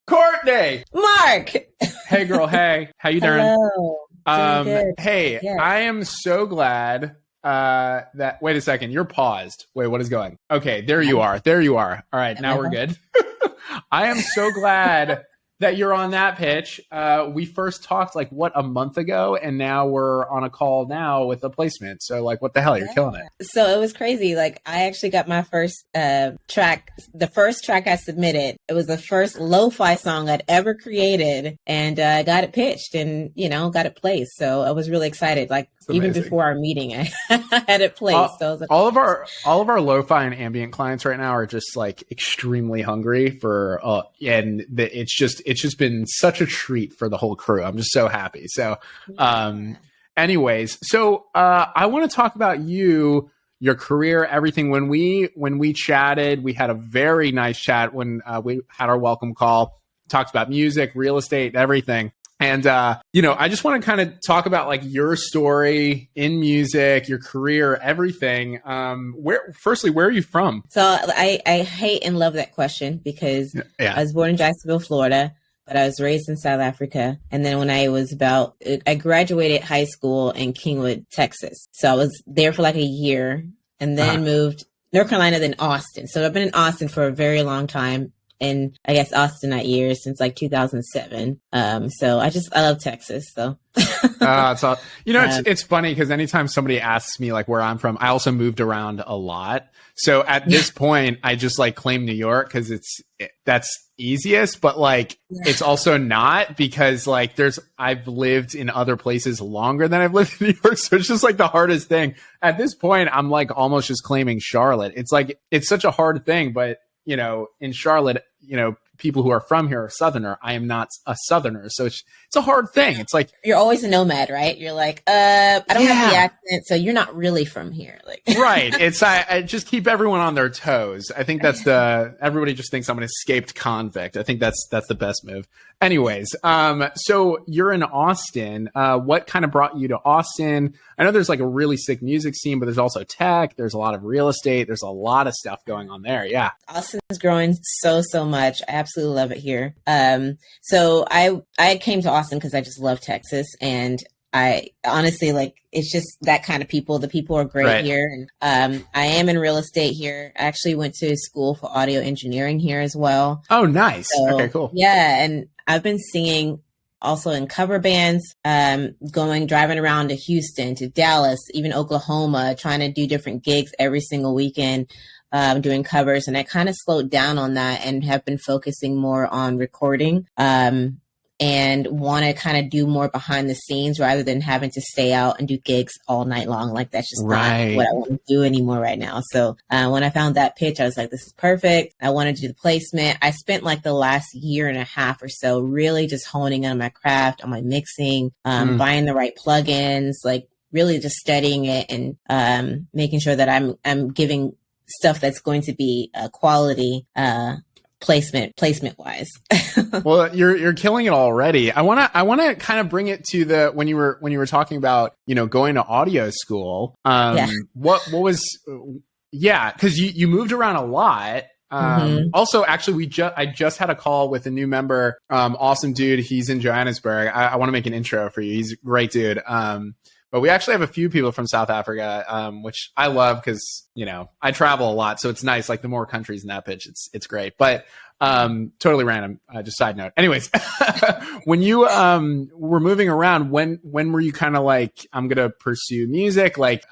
Courtney. Mark. Hey, girl. Hey, how you doing? Hello. Doing good. Hey, Yes. I am so glad that. Wait a second. You're paused. Wait, what is going? Okay, there you are. There you are. All right, now we're good. I am so glad that you're on that pitch. We first talked like a month ago, and now we're on a call now with a placement. So like, what the hell? You're killing it. So it was crazy. Like I actually got my first track. The first track I submitted, it was the first lo-fi song I'd ever created, and I got it pitched and got it placed. So I was really excited. Like even before our meeting, I had it placed. So all of our lo-fi and ambient clients right now are just like extremely hungry for it's just been such a treat for the whole crew. I'm just so happy. So anyways, I want to talk about your career, everything. When we chatted, we had a very nice chat when we had our welcome call, talked about music, real estate, everything. And, I just want to kind of talk about like your story in music, your career, everything. Where are you from? So I hate and love that question because I was born in Jacksonville, Florida, but I was raised in South Africa. And then when I graduated high school in Kingwood, Texas. So I was there for like a year and then moved North Carolina, then Austin. So I've been in Austin for a very long time. And I guess Austin that year since like 2007. So I love Texas. So it's funny because anytime somebody asks me like where I'm from, I also moved around a lot. So at this point, I just like claim New York because that's easiest, but like it's also not because like I've lived in other places longer than I've lived in New York. So it's just like the hardest thing. At this point, I'm like almost just claiming Charlotte. It's like it's such a hard thing, but in Charlotte, people who are from here are Southerner. I am not a Southerner. So it's a hard thing. It's like, you're always a nomad, right? You're like, I don't have the accent. So you're not really from here. Like, right. It's, I just keep everyone on their toes. I think that's everybody just thinks I'm an escaped convict. I think that's the best move. Anyways. So you're in Austin. What kind of brought you to Austin? I know there's like a really sick music scene, but there's also tech. There's a lot of real estate. There's a lot of stuff going on there. Yeah. Austin is growing so much. I absolutely love it here. So I came to Austin because I just love Texas, and I honestly it's just that kind of people. The people are great here, and I am in real estate here. I actually went to school for audio engineering here as well. Oh, nice. So, okay, cool. Yeah, and I've been singing also in cover bands, driving around to Houston, to Dallas, even Oklahoma, trying to do different gigs every single weekend. Doing covers, and I kind of slowed down on that and have been focusing more on recording and want to kind of do more behind the scenes rather than having to stay out and do gigs all night long. Like that's just not what I want to do anymore right now. So when I found that pitch, I was like, this is perfect. I wanted to do the placement. I spent like the last year and a half or so really just honing on my craft, on my mixing, buying the right plugins, like really just studying it and making sure that I'm giving stuff that's going to be quality placement wise. Well, you're killing it already. I want to kind of bring it to when you were talking about going to audio school. What was because you moved around a lot. Also, actually, I just had a call with a new member, awesome dude. He's in Johannesburg. I want to make an intro for you. He's a great dude. But we actually have a few people from South Africa, which I love because, I travel a lot. So it's nice. Like the more countries in that pitch, it's great. But totally random, just side note. Anyways, when you were moving around, when were you kind of like, I'm going to pursue music? Like,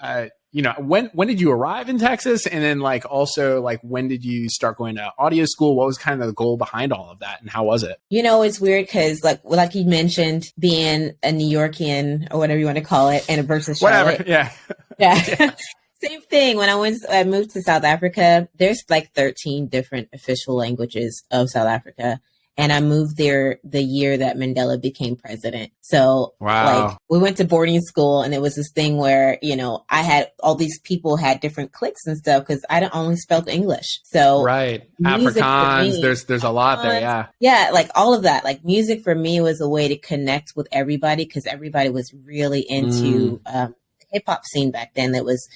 when did you arrive in Texas? And then like also like when did you start going to audio school? What was kind of the goal behind all of that and how was it? It's weird because like you mentioned, being a New Yorkian or whatever you want to call it and versus Charlotte. Whatever. Yeah. Same thing. When I moved to South Africa, there's like 13 different official languages of South Africa. And I moved there the year that Mandela became president. So like we went to boarding school and it was this thing where, I had all these people had different cliques and stuff because I only spoke English. So Afrikaans, there's a lot there. Yeah. Yeah. Like all of that, like music for me was a way to connect with everybody because everybody was really into the hip hop scene back then. That was,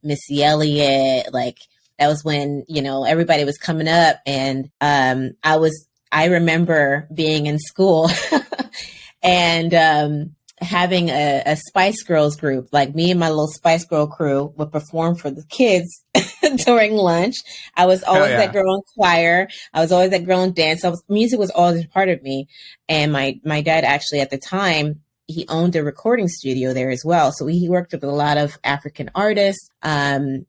Missy Elliott, like that was when, everybody was coming up and I I remember being in school and having a Spice Girls group. Like me and my little Spice Girl crew would perform for the kids during lunch. I was always that girl in choir. I was always that girl in dance. Music was always a part of me. And my dad actually at the time, he owned a recording studio there as well. So he worked with a lot of African artists. And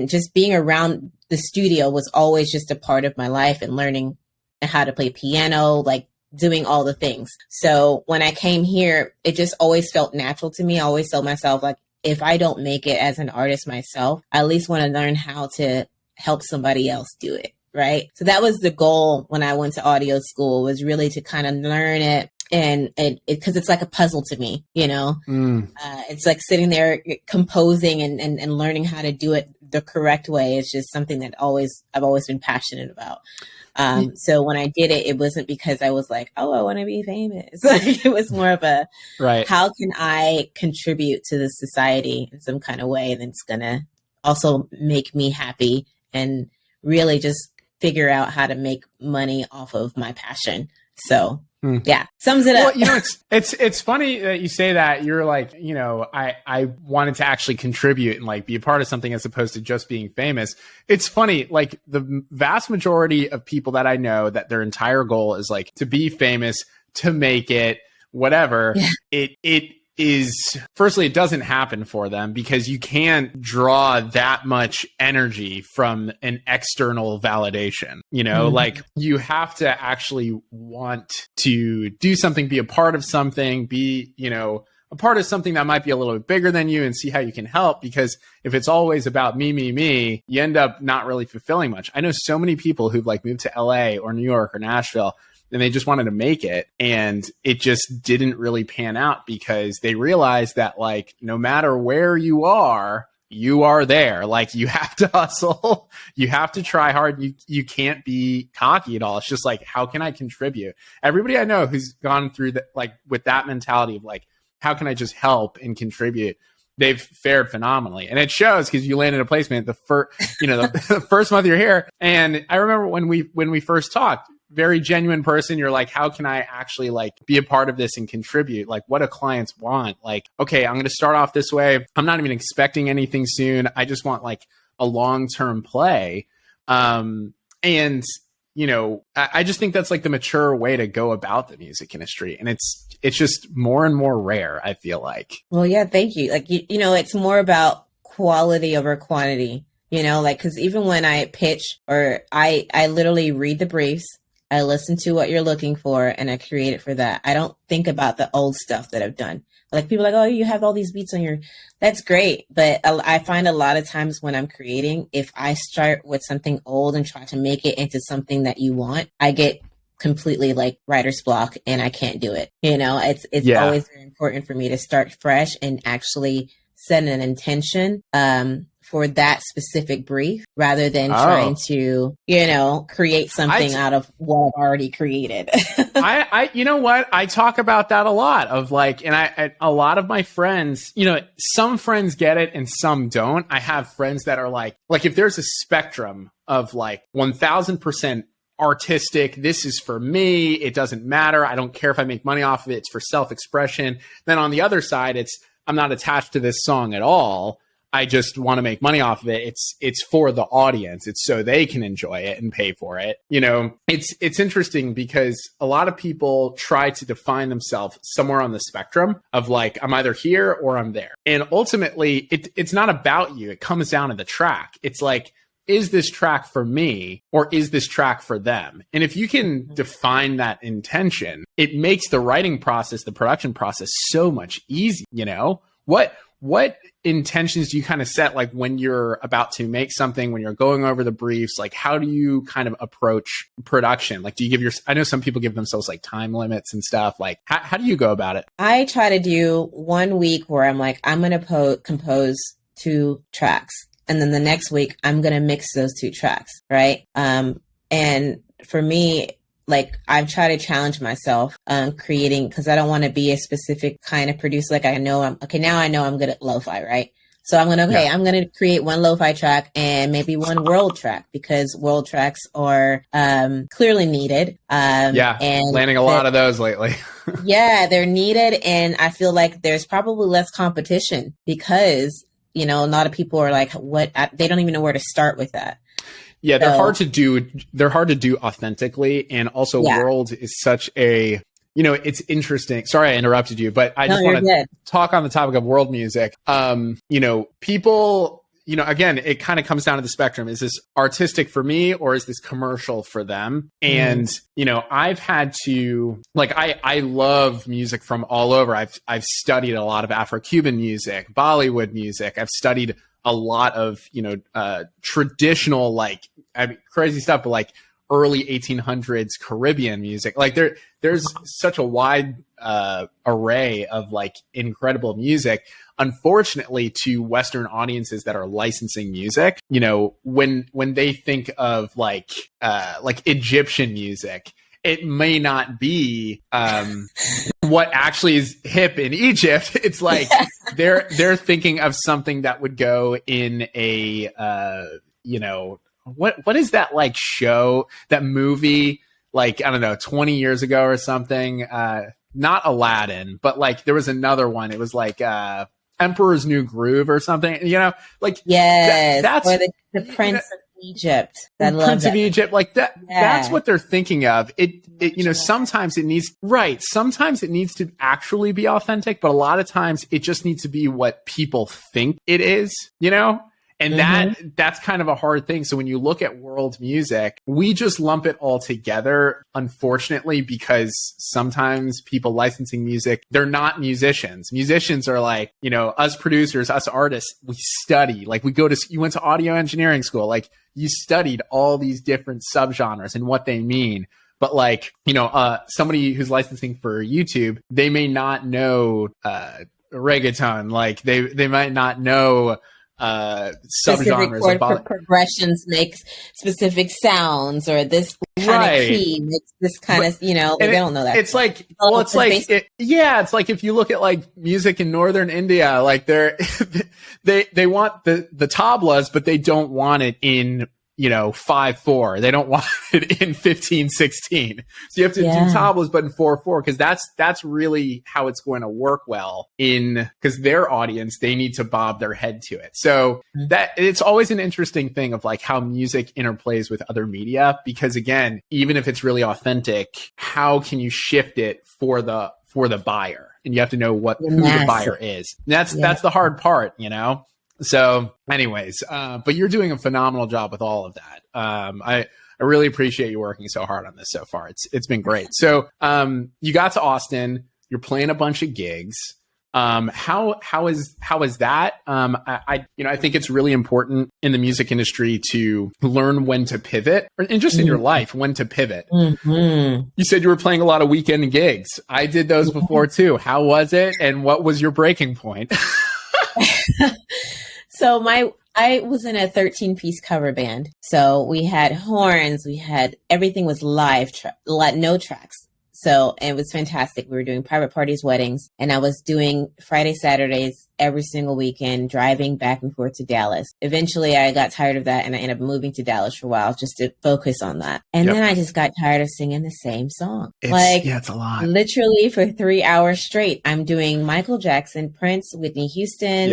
just being around the studio was always just a part of my life, and learning how to play piano, like doing all the things. So when I came here, it just always felt natural to me. I always told myself, like, if I don't make it as an artist myself, I at least want to learn how to help somebody else do it. Right. So that was the goal when I went to audio school, was really to kind of learn it. And because it's like a puzzle to me, you know, it's like sitting there composing and learning how to do it the correct way. It's just something that I've always been passionate about. So when I did it, it wasn't because I was like, oh, I want to be famous. It was more of a, how can I contribute to the society in some kind of way that's going to also make me happy, and really just figure out how to make money off of my passion. So yeah, sums it up. Well, you know, it's funny that you say that. You're like, you know, I wanted to actually contribute and like be a part of something as opposed to just being famous. It's funny, like the vast majority of people that I know, that their entire goal is like to be famous, to make it, whatever. Yeah. It is, firstly, it doesn't happen for them because you can't draw that much energy from an external validation. You know, like you have to actually want to do something, be a part of something, be, you know, a part of something that might be a little bit bigger than you, and see how you can help. Because if it's always about me, you end up not really fulfilling much. I know so many people who've like moved to LA or New York or Nashville, and they just wanted to make it, and it just didn't really pan out because they realized that like no matter where you are there. Like you have to hustle, you have to try hard. You can't be cocky at all. It's just like, how can I contribute? Everybody I know who's gone through that, like with that mentality of like, how can I just help and contribute? They've fared phenomenally, and it shows because you landed a placement the first month you're here. And I remember when we first talked, very genuine person. You're like, how can I actually like be a part of this and contribute? Like, what do clients want? Like, okay, I'm going to start off this way. I'm not even expecting anything soon. I just want like a long-term play. And you know, I just think that's like the mature way to go about the music industry. And it's just more and more rare, I feel like. Well, yeah, thank you. Like, you know, it's more about quality over quantity, you know, like, cause even when I pitch, or I literally read the briefs, I listen to what you're looking for, and I create it for that. I don't think about the old stuff that I've done. Like people are like, oh, you have all these beats on your, that's great. But I find a lot of times when I'm creating, if I start with something old and try to make it into something that you want, I get completely like writer's block and I can't do it. You know, it's always very important for me to start fresh and actually set an intention for that specific brief rather than trying to, you know, create something out of what I've already created. I you know what? I talk about that a lot of like, and a lot of my friends, you know, some friends get it and some don't. I have friends that are like if there's a spectrum of like 1000% artistic, this is for me, it doesn't matter, I don't care if I make money off of it, it's for self-expression. Then on the other side, it's I'm not attached to this song at all, I just want to make money off of it. It's for the audience. It's so they can enjoy it and pay for it. You know, it's interesting because a lot of people try to define themselves somewhere on the spectrum of like, I'm either here or I'm there. And ultimately, it's not about you. It comes down to the track. It's like, is this track for me or is this track for them? And if you can define that intention, it makes the writing process, the production process so much easier. You know, what intentions do you kind of set, like when you're about to make something, when you're going over the briefs, like how do you kind of approach production? Like, do you give I know some people give themselves like time limits and stuff. Like, how do you go about it? I try to do 1 week where I'm like, I'm going to compose 2 tracks. And then the next week I'm going to mix those 2 tracks. Right. And for me, like I've tried to challenge myself creating, because I don't want to be a specific kind of producer. Like I know now I know I'm good at lo-fi, right? So I'm going to create one lo-fi track and maybe one world track, because world tracks are clearly needed. And landing a lot of those lately. Yeah, they're needed. And I feel like there's probably less competition because, you know, a lot of people are like, they don't even know where to start with that. Yeah, they're hard to do. They're hard to do authentically. And also world is such a, you know, it's interesting. Sorry, I interrupted you, but I just want to talk on the topic of world music. You know, people, you know, again, it kind of comes down to the spectrum. Is this artistic for me or is this commercial for them? And, you know, I've had to, like, I love music from all over. I've studied a lot of Afro-Cuban music, Bollywood music. I've studied a lot of, you know, traditional, like, I mean, crazy stuff, but like early 1800s Caribbean music. Like there's such a wide array of like incredible music. Unfortunately, to Western audiences that are licensing music, you know, when they think of like Egyptian music, it may not be what actually is hip in Egypt. It's like they're thinking of something that would go in a you know, what is that like show, that movie, like, I don't know, 20 years ago or something? Not Aladdin, but like there was another one. It was like Emperor's New Groove or something, you know, like that's or the Prince of Egypt. Prince of Egypt, like that. Yeah. That's what they're thinking of. It you know, sometimes it needs to actually be authentic, but a lot of times it just needs to be what people think it is, you know? And that's kind of a hard thing. So when you look at world music, we just lump it all together, unfortunately, because sometimes people licensing music, they're not musicians. Musicians are like, you know, us producers, us artists, we study, like you went to audio engineering school, like you studied all these different subgenres and what they mean. But like, you know, somebody who's licensing for YouTube, they may not know reggaeton, like they might not know subgenres of progressions makes specific sounds, or this kind of key makes this kind of, you know, they don't know that. It's like, well, it's like, it's like if you look at like music in northern India, like they want the tablas, but they don't want it in, you know, 5/4. They don't want it in 15/16. So you have to do tablas, but in 4/4, because that's really how it's going to work well because their audience, they need to bob their head to it. So that it's always an interesting thing of like how music interplays with other media, because again, even if it's really authentic, how can you shift it for the buyer? And you have to know who the buyer is. That's the hard part, you know? So anyways, but you're doing a phenomenal job with all of that. I really appreciate you working so hard on this so far. It's been great. So, you got to Austin, you're playing a bunch of gigs. How is that? I think it's really important in the music industry to learn when to pivot, and just in your life, when to pivot. You said you were playing a lot of weekend gigs. I did those before too. How was it? And what was your breaking point? So I was in a 13-piece cover band. So we had horns, everything was live, no tracks. So it was fantastic. We were doing private parties, weddings, and I was doing Friday, Saturdays every single weekend, driving back and forth to Dallas. Eventually I got tired of that and I ended up moving to Dallas for a while just to focus on that. And then I just got tired of singing the same song. It's a lot. Literally for 3 hours straight, I'm doing Michael Jackson, Prince, Whitney Houston,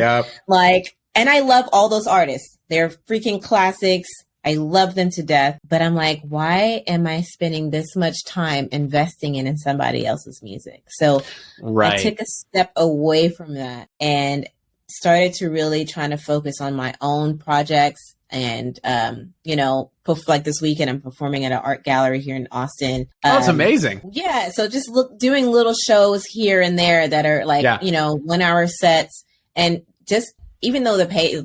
and I love all those artists. They're freaking classics. I love them to death, but I'm like, why am I spending this much time investing in somebody else's music? So I took a step away from that and started to really trying to focus on my own projects. And, like this weekend, I'm performing at an art gallery here in Austin. That's amazing. Yeah. So just doing little shows here and there that are like, 1 hour sets, and just, even though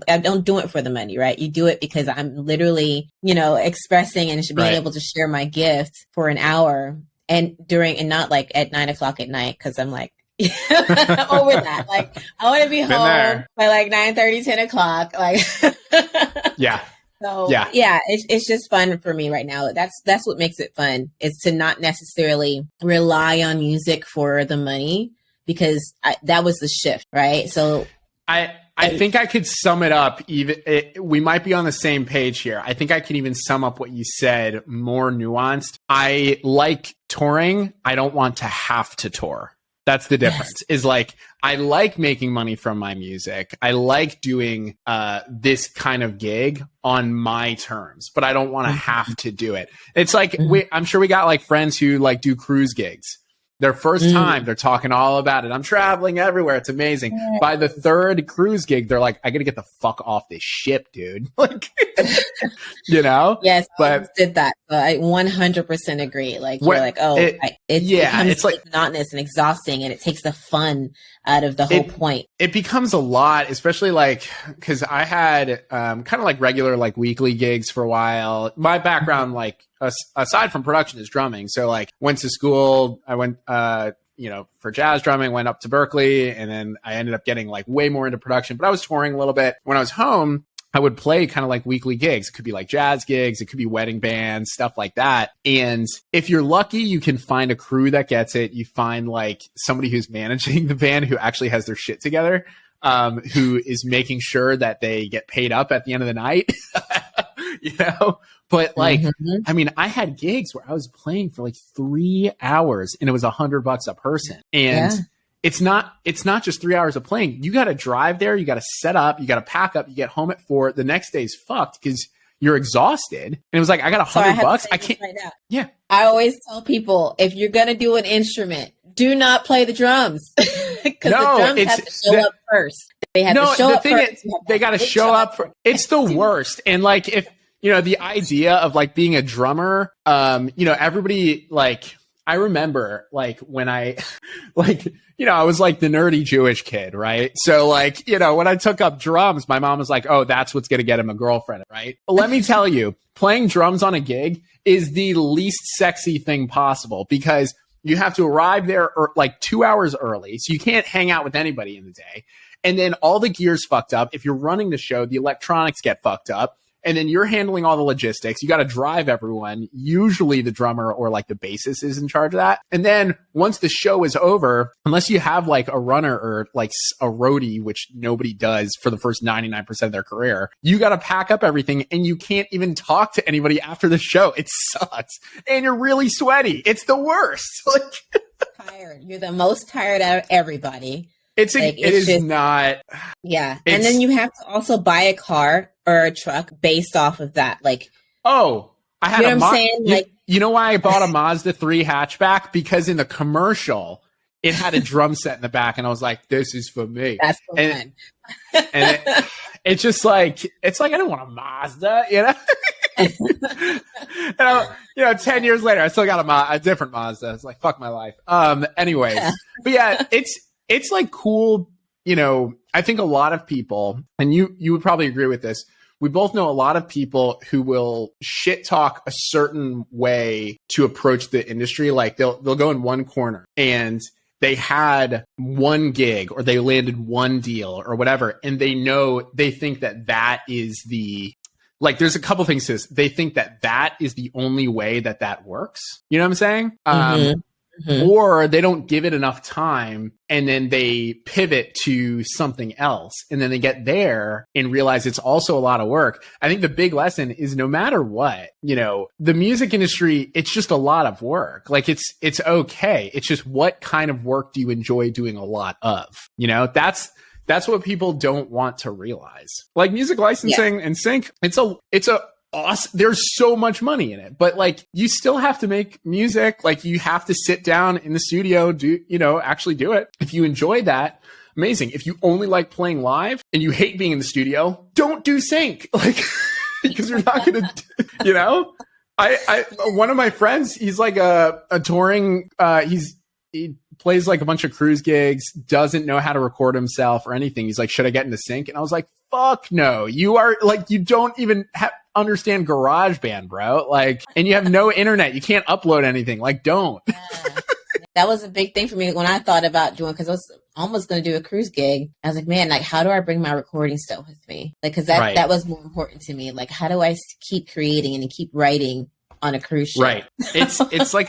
I don't do it for the money, right? You do it because I'm literally, expressing and being able to share my gift for an hour and not like at 9 o'clock at night. Cause I'm like, over that. Like I want to be home by like 9:30, 10 o'clock. Like, So it's just fun for me right now. That's what makes it fun, is to not necessarily rely on music for the money, because that was the shift, right? So I think I could sum it up. We might be on the same page here. I think I can even sum up what you said more nuanced. I like touring. I don't want to have to tour. That's the difference. Is like, I like making money from my music. I like doing this kind of gig on my terms, but I don't want to have to do it. It's like, I'm sure we got like friends who like do cruise gigs. Their first time, they're talking all about it. I'm traveling everywhere. It's amazing. By the third cruise gig, they're like, I got to get the fuck off this ship, dude. Like, you know? Yes, but I did that. So I 100% agree. Like, you're like, oh, it becomes it's like monotonous and exhausting, and it takes the fun out of the whole point. It becomes a lot, especially like, because I had kind of like regular, like weekly gigs for a while. My background, like, aside from production, is drumming. So like, went to school. I went, for jazz drumming, went up to Berkeley, and then I ended up getting like way more into production. But I was touring a little bit. When I was home, I would play kind of like weekly gigs. It could be like jazz gigs. It could be wedding bands, stuff like that. And if you're lucky, you can find a crew that gets it. You find like somebody who's managing the band who actually has their shit together, who is making sure that they get paid up at the end of the night, But like, I mean, I had gigs where I was playing for like 3 hours and it was $100 a person. And it's not just 3 hours of playing. You got to drive there. You got to set up, you got to pack up, you get home at 4. The next day's fucked because you're exhausted. And it was like, I got $100. I can't. Right now. Yeah. I always tell people, if you're going to do an instrument, do not play the drums because the drums have to show up first. They have to show up first. They got to show up for, it's the worst. And like, if, the idea of like being a drummer, everybody, like, I remember like when I I was like the nerdy Jewish kid, right? So like, when I took up drums, my mom was like, oh, that's what's going to get him a girlfriend, right? Let me tell you, playing drums on a gig is the least sexy thing possible because you have to arrive there like 2 hours early. So you can't hang out with anybody in the day. And then all the gear's fucked up. If you're running the show, the electronics get fucked up. And then you're handling all the logistics. You got to drive everyone. Usually the drummer or like the bassist is in charge of that. And then once the show is over, unless you have like a runner or like a roadie, which nobody does for the first 99% of their career, you got to pack up everything and you can't even talk to anybody after the show. It sucks. And you're really sweaty. It's the worst. Tired. You're the most tired out of everybody. It is not. Yeah. And then you have to also buy a car or a truck based off of that. Like, oh, I had I'm saying? Like, you know why I bought a Mazda 3 hatchback? Because in the commercial, it had a drum set in the back, and I was like, this is for me. That's for fun. And it's just like, it's like, I don't want a Mazda, And 10 years later, I still got a different Mazda. It's like, fuck my life. Anyways, but yeah, it's like cool. I think a lot of people, and you would probably agree with this. We both know a lot of people who will shit talk a certain way to approach the industry. Like they'll go in one corner and they had one gig or they landed one deal or whatever. And they think that is there's a couple things to this. They think that is the only way that works. You know what I'm saying? Or they don't give it enough time and then they pivot to something else and then they get there and realize it's also a lot of work. I think the big lesson is no matter what, the music industry, it's just a lot of work. Like it's okay. It's just what kind of work do you enjoy doing a lot of? That's what people don't want to realize. Like music licensing and sync, it's a awesome. There's so much money in it, but like you still have to make music. Like you have to sit down in the studio, actually do it. If you enjoy that, amazing. If you only like playing live and you hate being in the studio, don't do sync. Like, because you're not going to, one of my friends, he's like a touring, he plays like a bunch of cruise gigs, doesn't know how to record himself or anything. He's like, should I get into sync? And I was like, fuck no. You are like, you don't even understand GarageBand, bro. Like, and you have no internet. You can't upload anything. Like, don't. That was a big thing for me when I thought about doing, because I was almost going to do a cruise gig. I was like, man, like, how do I bring my recording stuff with me? Like, because that was more important to me. Like, how do I keep creating and keep writing on a cruise ship. Right. It's like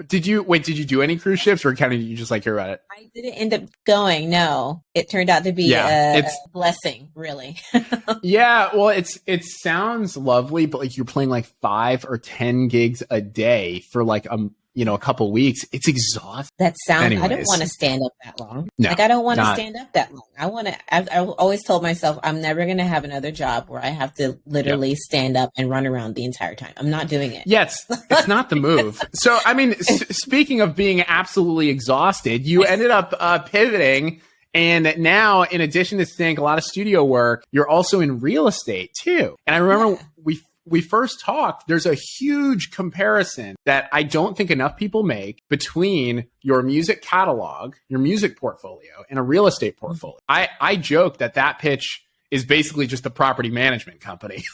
did you do any cruise ships, or kind of you just like hear about it? I didn't end up going. No, it turned out to be a blessing, really. Yeah. Well, it sounds lovely, but like you're playing like 5 or 10 gigs a day for like, a couple weeks. It's exhausting. That sounds, anyways. I don't want to stand up that long. No, like I don't want to stand up that long. I've always told myself I'm never going to have another job where I have to literally stand up and run around the entire time. I'm not doing it. Yeah, it's not the move. So, I mean, speaking of being absolutely exhausted, you ended up pivoting. And now, in addition to seeing a lot of studio work, you're also in real estate too. And I remember we first talked, there's a huge comparison that I don't think enough people make between your music catalog, your music portfolio, and a real estate portfolio. I joke that pitch is basically just a property management company.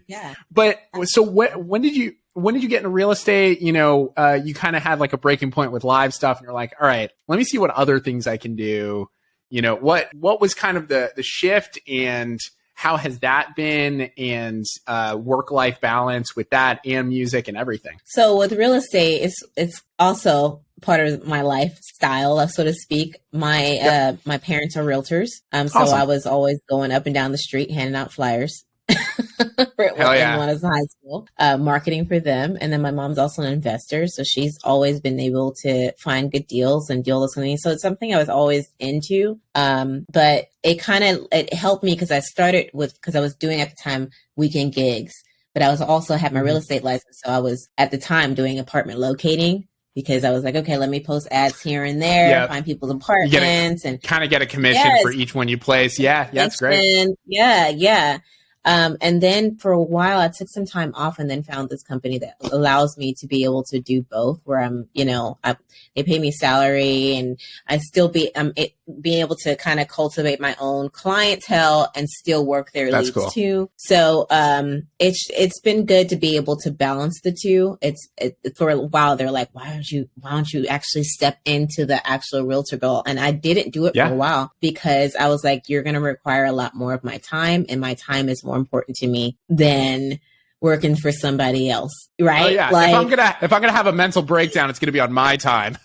Yeah. But so when did you get into real estate? You kind of had like a breaking point with live stuff, and you're like, all right, let me see what other things I can do. What was kind of the shift, and how has that been, and work-life balance with that and music and everything? So with real estate, it's also part of my lifestyle, so to speak. My parents are realtors. So awesome. I was always going up and down the street handing out flyers. When I was in high school, marketing for them. And then my mom's also an investor, so she's always been able to find good deals and deal with something. So it's something I was always into. But it helped me because I was doing at the time weekend gigs, but I was also had my real estate license. So I was at the time doing apartment locating, because I was like, okay, let me post ads here and there, find people's apartments, and kind of get a commission for each one you place. Yeah, that's great. Yeah. And then for a while, I took some time off and then found this company that allows me to be able to do both, where I'm, they pay me salary, and I still being able to kind of cultivate my own clientele and still work their leads too. So, it's been good to be able to balance the two. For a while, they're like, why don't you actually step into the actual realtor goal? And I didn't do it for a while because I was like, you're going to require a lot more of my time, and my time is more important to me than working for somebody else, right? Oh, yeah. Like, if I'm gonna have a mental breakdown, it's gonna be on my time.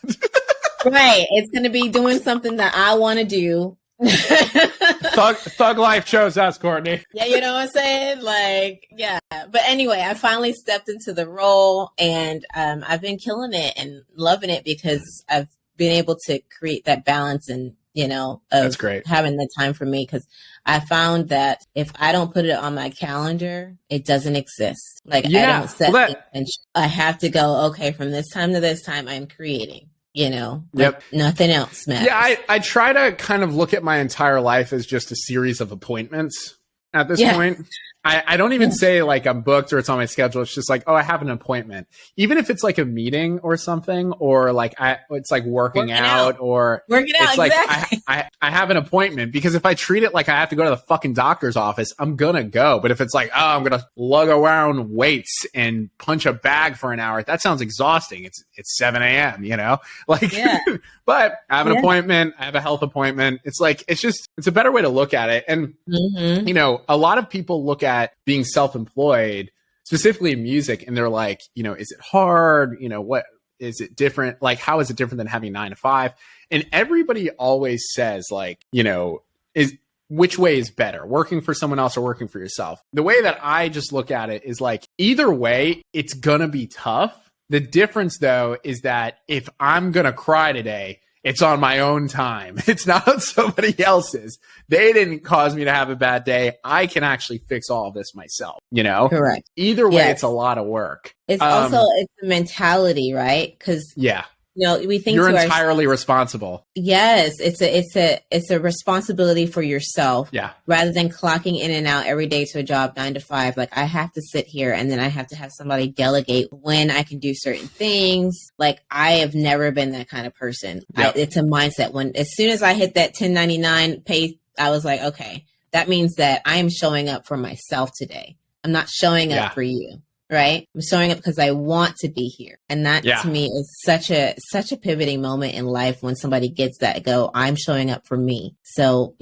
Right. It's gonna be doing something that I want to do. Thug life chose us, Cortney. Yeah, you know what I'm saying? Like, yeah. But anyway, I finally stepped into the role, and I've been killing it and loving it because I've been able to create that balance and that's great. Having the time for me, because I found that if I don't put it on my calendar, it doesn't exist. Like I don't set the intention. I have to go, okay, from this time to this time, I'm creating, nothing else matters. Yeah. I try to kind of look at my entire life as just a series of appointments at this point. I don't even say like I'm booked or it's on my schedule. It's just like, oh, I have an appointment. Even if it's like a meeting or something, or like it's like working out. It's like exactly. I have an appointment, because if I treat it like I have to go to the fucking doctor's office, I'm gonna go. But if it's like, oh, I'm gonna lug around weights and punch a bag for an hour, that sounds exhausting. It's 7 a.m. But I have an appointment. I have a health appointment. It's like, it's a better way to look at it. And, a lot of people look at being self-employed, specifically in music, and they're like, is it hard? What is it different? Like, how is it different than having 9 to 5? And everybody always says like, which way is better, working for someone else or working for yourself? The way that I just look at it is like, either way, it's going to be tough. The difference, though, is that if I'm going to cry today, it's on my own time. It's not on somebody else's. They didn't cause me to have a bad day. I can actually fix all of this myself, Correct. Either way, it's a lot of work. It's also, it's a mentality, right? Because we think you're entirely responsible. Yes, it's a responsibility for yourself. Yeah. Rather than clocking in and out every day to a job 9 to 5, like I have to sit here and then I have to have somebody delegate when I can do certain things. Like I have never been that kind of person. Yep. It's a mindset. As soon as I hit that 1099 pay, I was like, okay, that means that I am showing up for myself today. I'm not showing up for you. Right? I'm showing up because I want to be here. And that to me is such a pivoting moment in life when somebody gets that I'm showing up for me. So,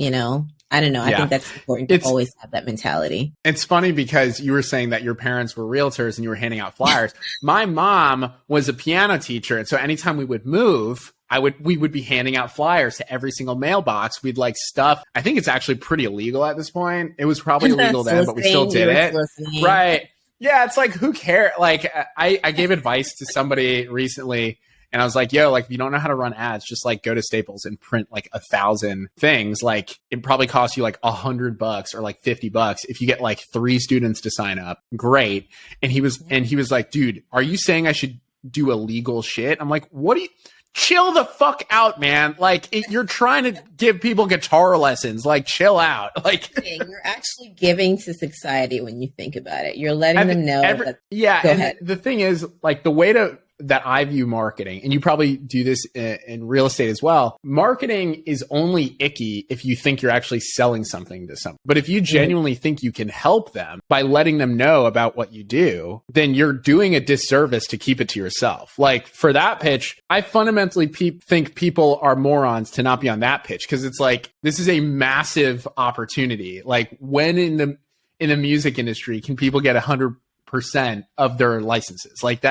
I don't know. I Yeah. think that's important to always have that mentality. It's funny because you were saying that your parents were realtors and you were handing out flyers. My mom was a piano teacher. And so anytime we would move, we would be handing out flyers to every single mailbox. We'd like stuff. I think it's actually pretty illegal at this point. It was probably illegal then, but we still did it. Right. Yeah. It's like, who cares? Like I gave advice to somebody recently. And I was like, yo, like, if you don't know how to run ads, just like go to Staples and print like 1,000 things. Like it probably costs you like $100 or like $50. If you get like 3 students to sign up, great. And he was like, dude, are you saying I should do illegal shit? I'm like, what do you, chill the fuck out, man. Like you're trying to give people guitar lessons, like chill out. Like you're actually giving to society when you think about it. You're letting them know. Yeah. Go ahead. The thing is like the way that I view marketing, and you probably do this in real estate as well. Marketing is only icky if you think you're actually selling something to someone. But if you genuinely think you can help them by letting them know about what you do, then you're doing a disservice to keep it to yourself. Like for that pitch, I fundamentally think people are morons to not be on that pitch because it's like, this is a massive opportunity. Like when in the music industry, can people get 100% of their licenses? Like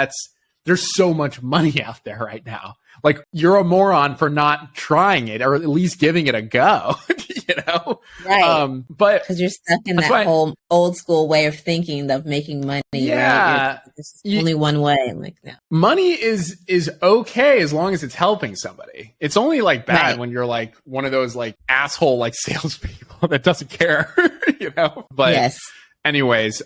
there's so much money out there right now. Like you're a moron for not trying it or at least giving it a go, you know? Right. But because you're stuck in that whole old school way of thinking of making money. Yeah. Right? There's only one way. I'm like, no. Money is okay as long as it's helping somebody. It's only like bad when you're like one of those like asshole, like salespeople that doesn't care, you know? But yes. Anyways,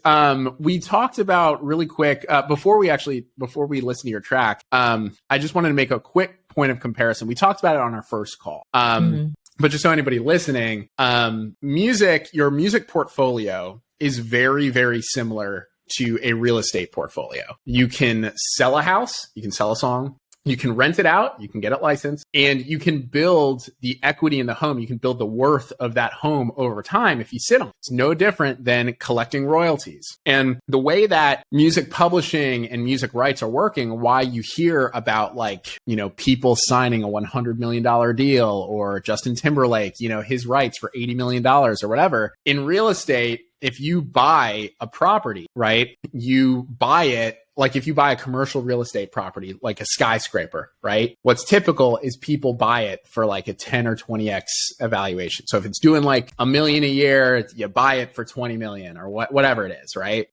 we talked about really quick, before we listen to your track, I just wanted to make a quick point of comparison. We talked about it on our first call. But just so anybody listening, your music portfolio is very, very similar to a real estate portfolio. You can sell a house, you can sell a song, you can rent it out, you can get it licensed, and you can build the equity in the home. You can build the worth of that home over time if you sit on it. It's no different than collecting royalties. And the way that music publishing and music rights are working, why you hear about like, you know, people signing a $100 million deal or Justin Timberlake, you know, his rights for $80 million or whatever. In real estate, if you buy a property, right, you buy it. Like if you buy a commercial real estate property, like a skyscraper, right? What's typical is people buy it for like a 10 or 20x evaluation. So if it's doing like $1 million a year, you buy it for 20 million or whatever it is, right?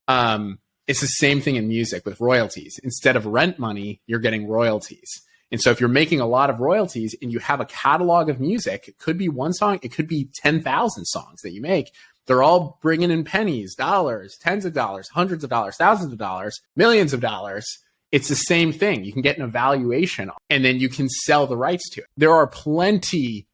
It's the same thing in music with royalties. Instead of rent money, you're getting royalties. And so if you're making a lot of royalties and you have a catalog of music, it could be one song, it could be 10,000 songs that you make. They're all bringing in pennies, dollars, tens of dollars, hundreds of dollars, thousands of dollars, millions of dollars. It's the same thing. You can get an evaluation and then you can sell the rights to it. There are plenty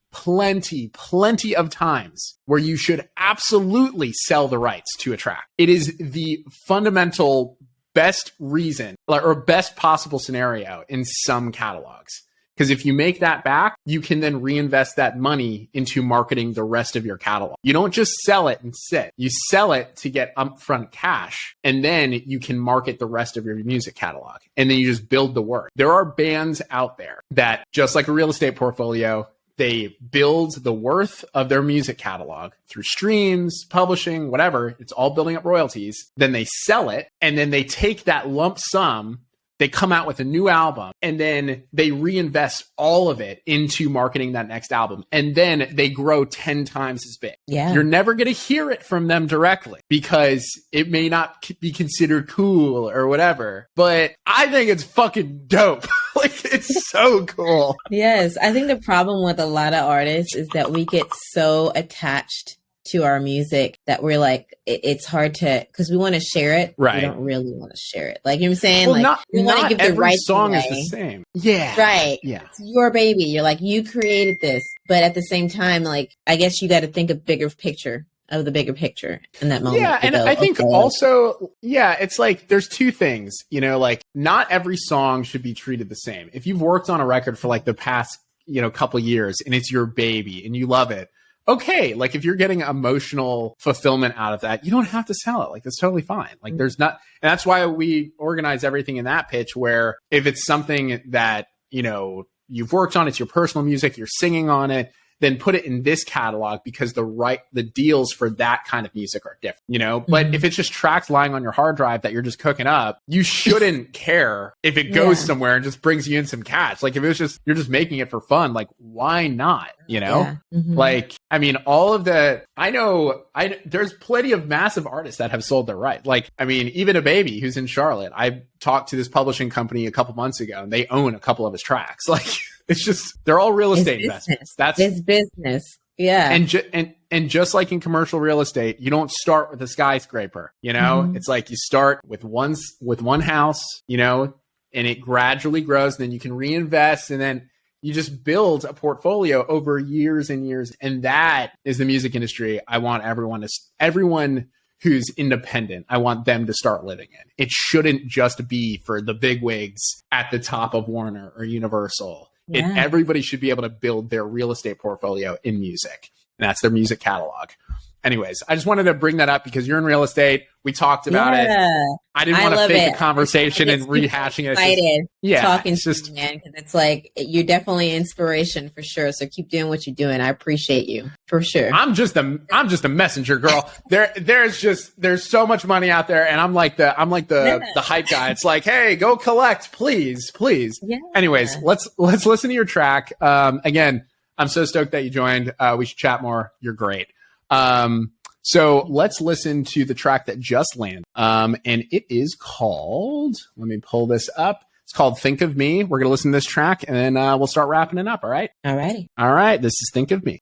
of times where you should absolutely sell the rights to a track. It is the fundamental best reason or best possible scenario in some catalogs. Because if you make that back, you can then reinvest that money into marketing the rest of your catalog. You don't just sell it and sit. You sell it to get upfront cash, and then you can market the rest of your music catalog. And then you just build the work. There are bands out there that, just like a real estate portfolio, they build the worth of their music catalog through streams, publishing, whatever. It's all building up royalties. Then they sell it, and then they take that lump sum. They come out with a new album and then they reinvest all of it into marketing that next album. And then they grow 10 times as big. Yeah. You're never going to hear it from them directly because it may not be considered cool or whatever. But I think it's fucking dope. Like, it's so cool. Yes. I think the problem with a lot of artists is that we get so attached to our music that we're like, it's hard to, because we want to share it. Right. We don't really want to share it. Like, you know what I'm saying? Well, like, we want to give the right song is the same. Yeah. Right. Yeah. It's your baby. You're like, you created this. But at the same time, like, I guess you got to think of the bigger picture in that moment. Yeah. And I think also, it's like, there's two things, you know, like not every song should be treated the same. If you've worked on a record for like the past, you know, couple years and it's your baby and you love it, okay, like if you're getting emotional fulfillment out of that, you don't have to sell it. Like that's totally fine. Like there's not, and that's why we organize everything in that pitch where if it's something that, you know, you've worked on, it's your personal music, you're singing on it, then put it in this catalog because the deals for that kind of music are different, you know? But if it's just tracks lying on your hard drive that you're just cooking up, you shouldn't care if it goes somewhere and just brings you in some cash. Like if it was just, you're just making it for fun, like why not, you know? Like, I mean, there's plenty of massive artists that have sold their rights. Like, I mean, even a baby who's in Charlotte, I talked to this publishing company a couple months ago and they own a couple of his tracks. Like, it's just, they're all real estate investments. It's business. Yeah. And just like in commercial real estate, you don't start with a skyscraper, you know? It's like you start with one house, you know, and it gradually grows, and then you can reinvest, and then you just build a portfolio over years and years. And that is the music industry I want everyone who's independent, I want them to start living in. It shouldn't just be for the bigwigs at the top of Warner or Universal. Everybody should be able to build their real estate portfolio in music. And that's their music catalog. Anyways, I just wanted to bring that up because you're in real estate. We talked about it. I didn't want to fake the conversation and rehashing it. Talking to you, man, because it's like you're definitely inspiration for sure. So keep doing what you're doing. I appreciate you for sure. I'm just a messenger, girl. There's so much money out there, and I'm like the hype guy. It's like, hey, go collect, please. Yeah. Anyways, let's listen to your track. Again, I'm so stoked that you joined. We should chat more. You're great. So let's listen to the track that just landed. And it is called, let me pull this up. It's called Think of Me. We're going to listen to this track and then we'll start wrapping it up. All right. All righty. All right. This is Think of Me.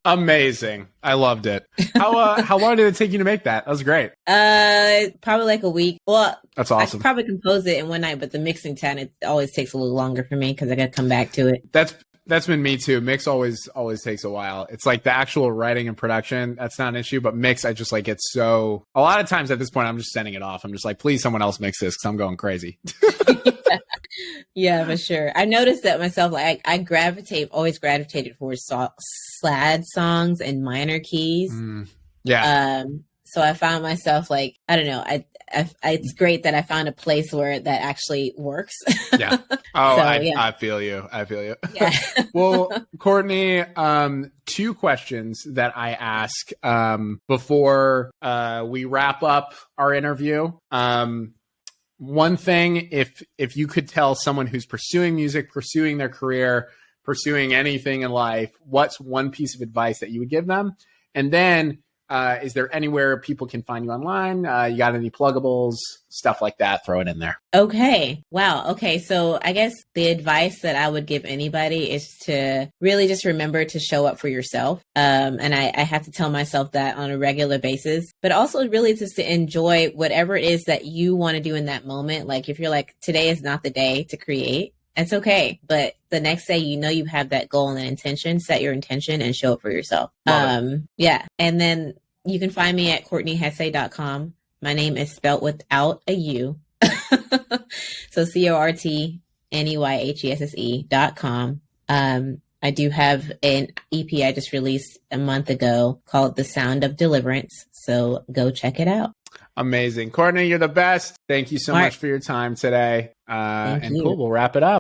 Amazing. I loved it. How long did it take you to make that? That was great. Probably like a week. Well, that's awesome. I probably composed it in one night, but the mixing time, it always takes a little longer for me because I got to come back to it. That's That's been me too. Mix always takes a while. It's like the actual writing and production, that's not an issue, but mix, I just like get so, a lot of times at this point, I'm just sending it off. I'm just like, please someone else mix this because I'm going crazy. Yeah, for sure. I noticed that myself. Like I always gravitated towards slad songs and minor keys. Yeah. So I found myself like, I don't know. It's great that I found a place where that actually works. Yeah. Oh, so, I feel you. Yeah. Well, Cortney, 2 questions that I ask before we wrap up our interview. One thing, if you could tell someone who's pursuing music, pursuing their career, pursuing anything in life, what's one piece of advice that you would give them? And then, is there anywhere people can find you online? You got any pluggables, stuff like that? Throw it in there. Okay. Wow. Okay. So I guess the advice that I would give anybody is to really just remember to show up for yourself. And I have to tell myself that on a regular basis, but also really just to enjoy whatever it is that you want to do in that moment. Like if you're like, today is not the day to create, it's okay. But the next day, you have that goal and intention, set your intention and show it for yourself. Yeah. And then you can find me at CortneyHesse.com. My name is spelled without a U. So CortneyHesse.com. I do have an EP I just released a month ago called The Sound of Deliverance. So go check it out. Amazing. Cortney, you're the best. Thank you so much for your time today. And cool, we'll wrap it up.